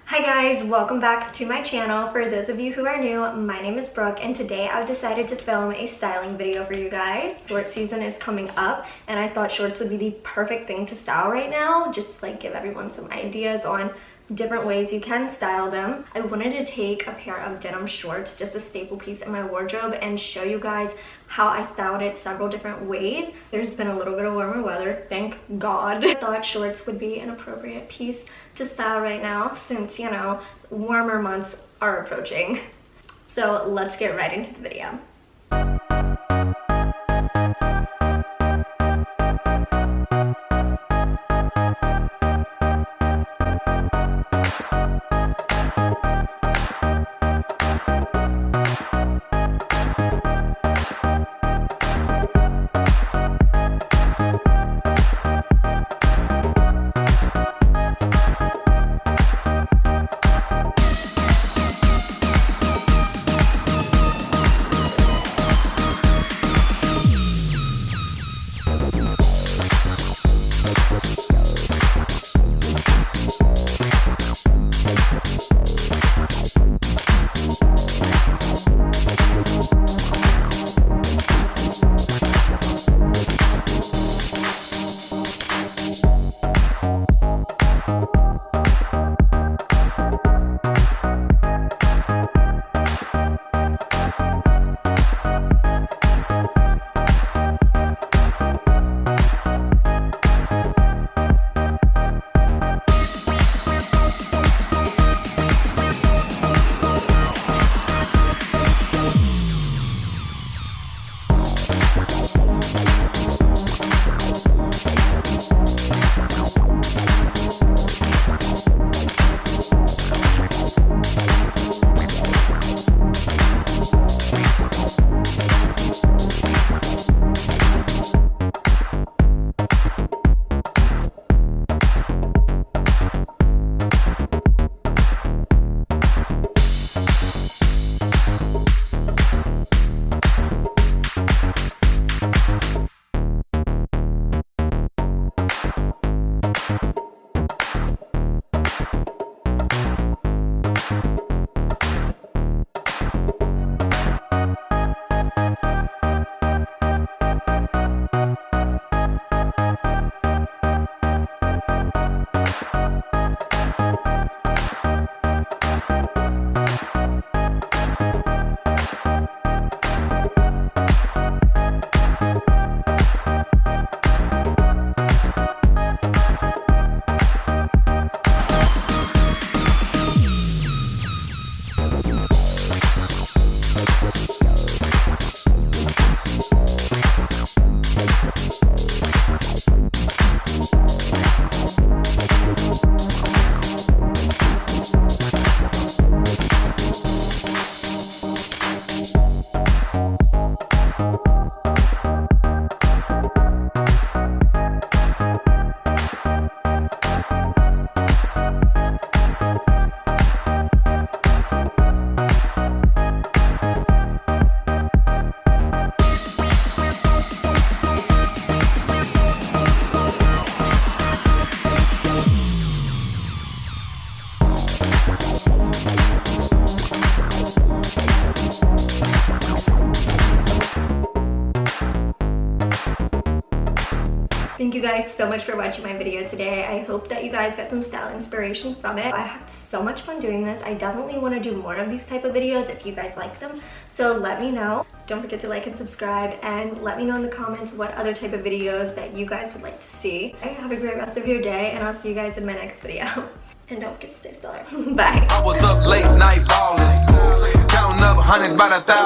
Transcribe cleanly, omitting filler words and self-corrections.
Hi guys, welcome back to my channel. For those of you who are new, my name is Brooke and today I've decided to film a styling video for you guys. Short season is coming up and I thought shorts would be the perfect thing to style right now, just to like give everyone some ideas on different ways you can style them. I wanted to take a pair of denim shorts, just a staple piece in my wardrobe, and show you guys how I styled it several different ways. There's been a little bit of warmer weather, thank God. I thought shorts would be an appropriate piece to style right now since, you know, warmer months are approaching. So let's get right into the video. Thank you guys so much for watching my video today. I hope that you guys got some style inspiration from it. I had so much fun doing this. I definitely want to do more of these type of videos if you guys like them. So let me know. Don't forget to like and subscribe and let me know in the comments what other type of videos that you guys would like to see. Have a great rest of your day and I'll see you guys in my next video. And don't forget to stay stellar. Bye. I was up late night balling, counting up hundreds by the thousand.